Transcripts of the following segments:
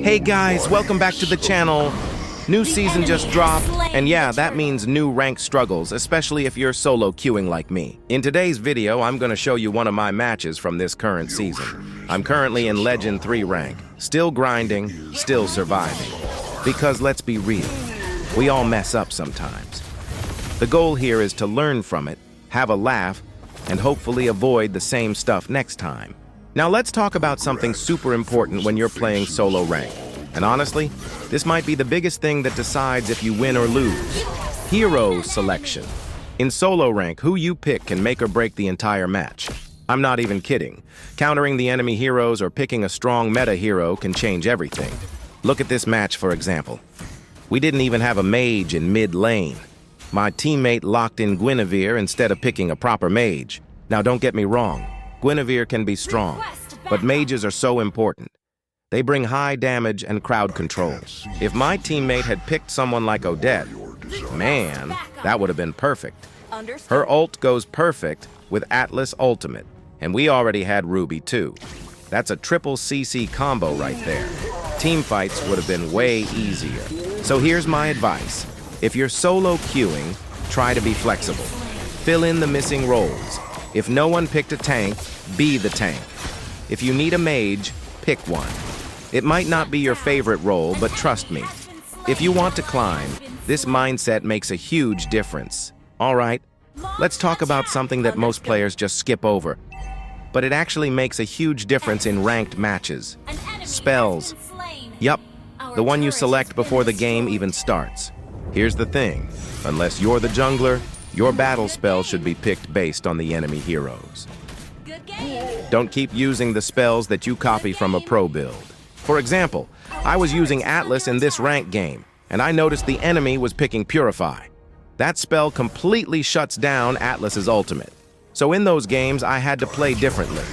Hey guys, welcome back to the channel. New season just dropped, and yeah, that means new rank struggles, especially if you're solo queuing like me. In today's video, I'm gonna show you one of my matches from this current season. I'm currently in Legend 3 rank, still grinding, still surviving. Because let's be real, we all mess up sometimes. The goal here is to learn from it, have a laugh, and hopefully avoid the same stuff next time. Now let's talk about something super important when you're playing solo rank. And honestly, this might be the biggest thing that decides if you win or lose. Hero selection. In solo rank, who you pick can make or break the entire match. I'm not even kidding. Countering the enemy heroes or picking a strong meta hero can change everything. Look at this match, for example. We didn't even have a mage in mid lane. My teammate locked in Guinevere instead of picking a proper mage. Now don't get me wrong. Guinevere can be strong, but mages are so important. They bring high damage and crowd control. If my teammate had picked someone like Odette, man, that would have been perfect. Her ult goes perfect with Atlas ultimate, and we already had Ruby too. That's a triple CC combo right there. Team fights would have been way easier. So here's my advice. If you're solo queuing, try to be flexible. Fill in the missing roles. If no one picked a tank, be the tank. If you need a mage, pick one. It might not be your favorite role, but trust me, if you want to climb, this mindset makes a huge difference. All right, let's talk about something that most players just skip over, but it actually makes a huge difference in ranked matches. Spells. Yup, the one you select before the game even starts. Here's the thing, unless you're the jungler, your battle spell should be picked based on the enemy heroes. Don't keep using the spells that you copy from a pro build. For example, I was using Atlas in this rank game, and I noticed the enemy was picking Purify. That spell completely shuts down Atlas's ultimate. So in those games, I had to play differently.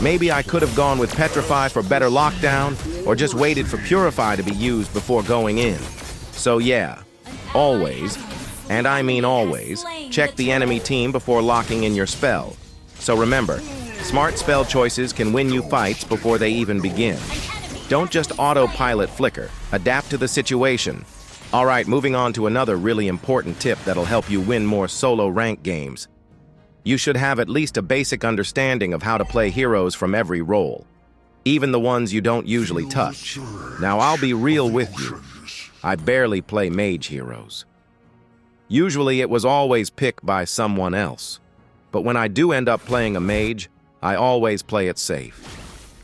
Maybe I could have gone with Petrify for better lockdown, or just waited for Purify to be used before going in. So yeah, always, and I mean always, check the enemy team before locking in your spell. So remember, smart spell choices can win you fights before they even begin. Don't just autopilot flicker, adapt to the situation. All right, moving on to another really important tip that'll help you win more solo rank games. You should have at least a basic understanding of how to play heroes from every role, even the ones you don't usually touch. Now I'll be real with you, I barely play mage heroes. Usually it was always picked by someone else. But when I do end up playing a mage, I always play it safe.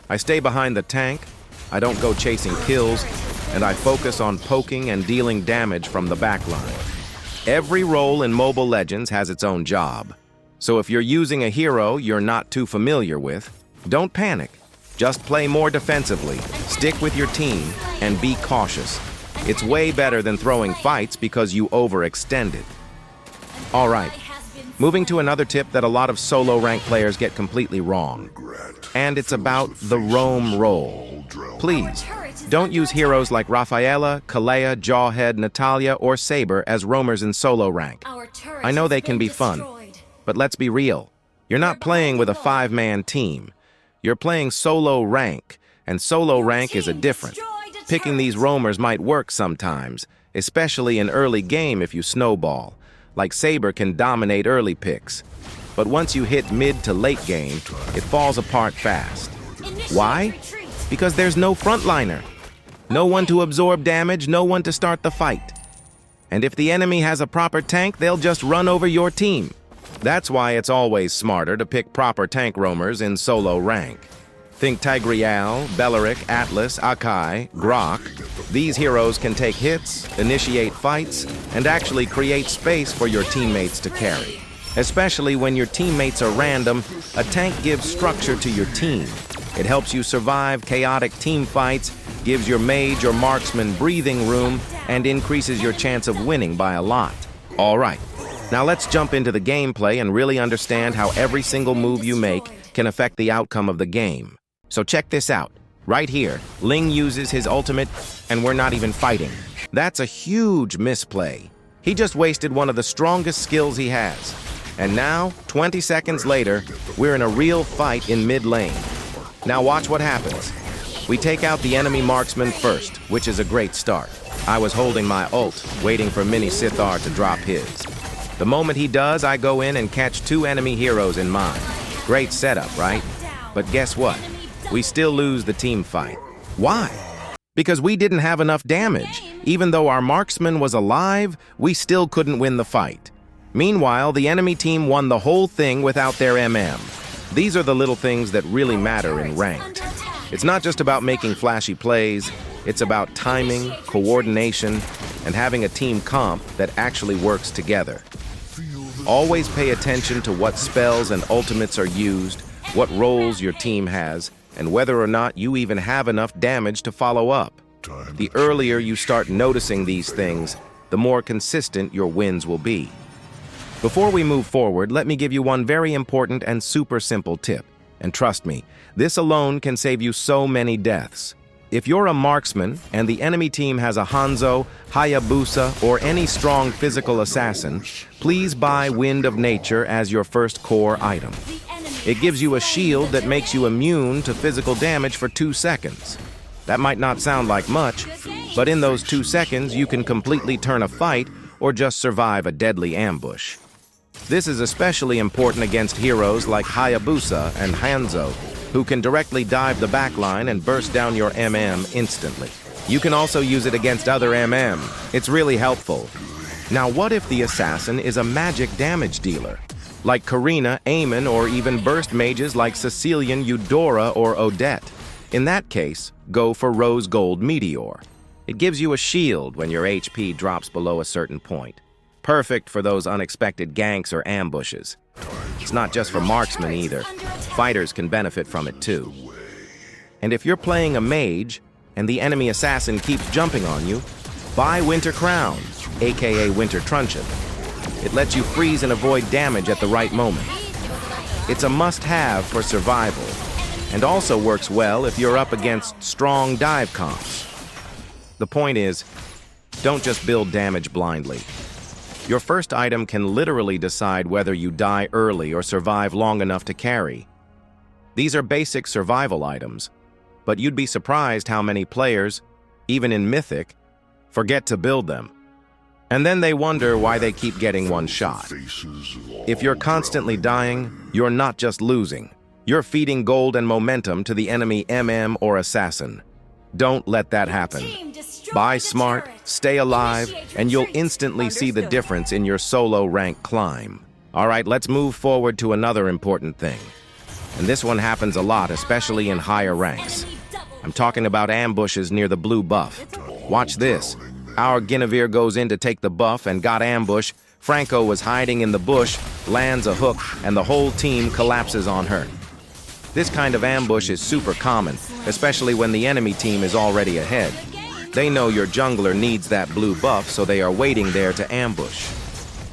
I stay behind the tank, I don't go chasing kills, and I focus on poking and dealing damage from the backline. Every role in Mobile Legends has its own job. So if you're using a hero you're not too familiar with, don't panic. Just play more defensively, stick with your team, and be cautious. It's way better than throwing fights because you overextended. All right, moving to another tip that a lot of solo rank players get completely wrong. And it's about the roam role. Please, don't use heroes like Rafaela, Kalea, Jawhead, Natalia, or Saber as roamers in solo rank. I know they can be fun, but let's be real. You're not playing with a 5-man team. You're playing solo rank, and solo rank is a different. Picking these roamers might work sometimes, especially in early game if you snowball. Like Saber can dominate early picks. But once you hit mid to late game, it falls apart fast. Why? Because there's no frontliner. No one to absorb damage, no one to start the fight. And if the enemy has a proper tank, they'll just run over your team. That's why it's always smarter to pick proper tank roamers in solo rank. Think Tigreal, Bellaric, Atlas, Akai, Grok. These heroes can take hits, initiate fights, and actually create space for your teammates to carry. Especially when your teammates are random, a tank gives structure to your team. It helps you survive chaotic team fights, gives your mage or marksman breathing room, and increases your chance of winning by a lot. All right, now let's jump into the gameplay and really understand how every single move you make can affect the outcome of the game. So check this out. Right here, Ling uses his ultimate, and we're not even fighting. That's a huge misplay. He just wasted one of the strongest skills he has. And now, 20 seconds later, we're in a real fight in mid lane. Now watch what happens. We take out the enemy marksman first, which is a great start. I was holding my ult, waiting for Mini Sithar to drop his. The moment he does, I go in and catch 2 enemy heroes in mine. Great setup, right? But guess what? We still lose the team fight. Why? Because we didn't have enough damage. Even though our marksman was alive, we still couldn't win the fight. Meanwhile, the enemy team won the whole thing without their MM. These are the little things that really matter in ranked. It's not just about making flashy plays, it's about timing, coordination, and having a team comp that actually works together. Always pay attention to what spells and ultimates are used, what roles your team has, and whether or not you even have enough damage to follow up. The earlier you start noticing these things, the more consistent your wins will be. Before we move forward, let me give you one very important and super simple tip. And trust me, this alone can save you so many deaths. If you're a marksman and the enemy team has a Hanzo, Hayabusa, or any strong physical assassin, please buy Wind of Nature as your first core item. It gives you a shield that makes you immune to physical damage for 2 seconds. That might not sound like much, but in those 2 seconds you can completely turn a fight or just survive a deadly ambush. This is especially important against heroes like Hayabusa and Hanzo, who can directly dive the backline and burst down your MM instantly. You can also use it against other MM. It's really helpful. Now what if the assassin is a magic damage dealer? Like Karina, Eamon, or even burst mages like Cecilian, Eudora, or Odette. In that case, go for Rose Gold Meteor. It gives you a shield when your HP drops below a certain point. Perfect for those unexpected ganks or ambushes. It's not just for marksmen either. Fighters can benefit from it too. And if you're playing a mage and the enemy assassin keeps jumping on you, buy Winter Crown, aka Winter Truncheon. It lets you freeze and avoid damage at the right moment. It's a must-have for survival, and also works well if you're up against strong dive comps. The point is, don't just build damage blindly. Your first item can literally decide whether you die early or survive long enough to carry. These are basic survival items, but you'd be surprised how many players, even in Mythic, forget to build them. And then they wonder why they keep getting one shot. If you're constantly dying, you're not just losing. You're feeding gold and momentum to the enemy MM or assassin. Don't let that happen. Buy smart, stay alive, and you'll instantly see the difference in your solo rank climb. All right, let's move forward to another important thing. And this one happens a lot, especially in higher ranks. I'm talking about ambushes near the blue buff. Watch this. Our Guinevere goes in to take the buff and got ambushed. Franco was hiding in the bush, lands a hook, and the whole team collapses on her. This kind of ambush is super common, especially when the enemy team is already ahead. They know your jungler needs that blue buff, so they are waiting there to ambush.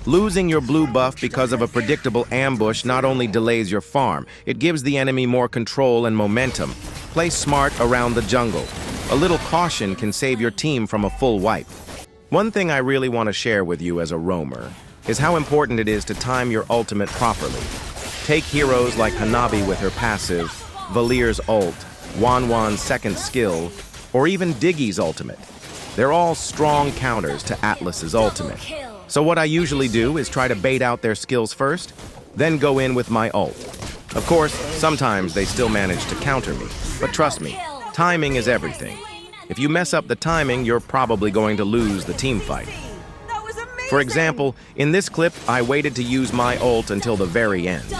Losing your blue buff because of a predictable ambush not only delays your farm, it gives the enemy more control and momentum. Play smart around the jungle. A little caution can save your team from a full wipe. One thing I really want to share with you as a roamer is how important it is to time your ultimate properly. Take heroes like Hanabi with her passive, Valir's ult, Wanwan's second skill, or even Diggy's ultimate. They're all strong counters to Atlas's ultimate. So what I usually do is try to bait out their skills first, then go in with my ult. Of course, sometimes they still manage to counter me, but trust me, timing is everything. If you mess up the timing, you're probably going to lose the team fight. For example, in this clip, I waited to use my ult until the very end.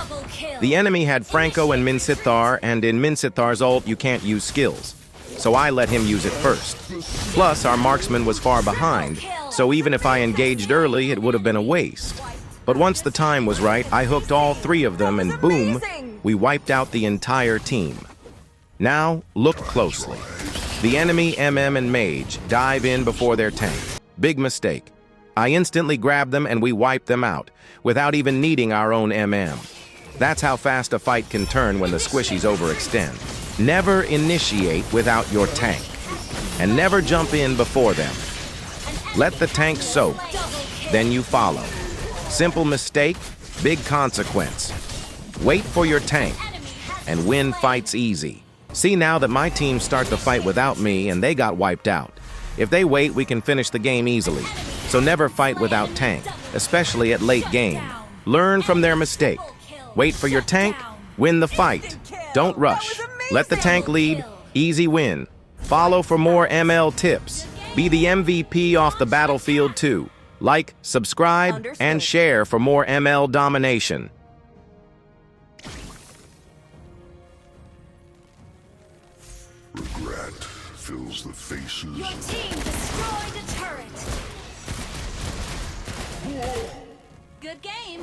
The enemy had Franco and Minsithar, and in Minsithar's ult, you can't use skills. So I let him use it first. Plus, our marksman was far behind, so even if I engaged early, it would have been a waste. But once the time was right, I hooked all 3 of them, and boom, we wiped out the entire team. Now, look closely. The enemy MM and Mage dive in before their tank. Big mistake. I instantly grabbed them and we wiped them out, without even needing our own MM. That's how fast a fight can turn when the squishies overextend. Never initiate without your tank, and never jump in before them. Let the tank soak, then you follow. Simple mistake, big consequence. Wait for your tank, and win fights easy. See now that my team start the fight without me and they got wiped out. If they wait, we can finish the game easily. So never fight without tank, especially at late game. Learn from their mistake. Wait for your tank, win the fight. Don't rush. Let the tank lead, easy win. Follow for more ML tips. Be the MVP off the battlefield too. Like, subscribe, and share for more ML domination. Regret fills the faces. Your team destroyed a turret. Good game.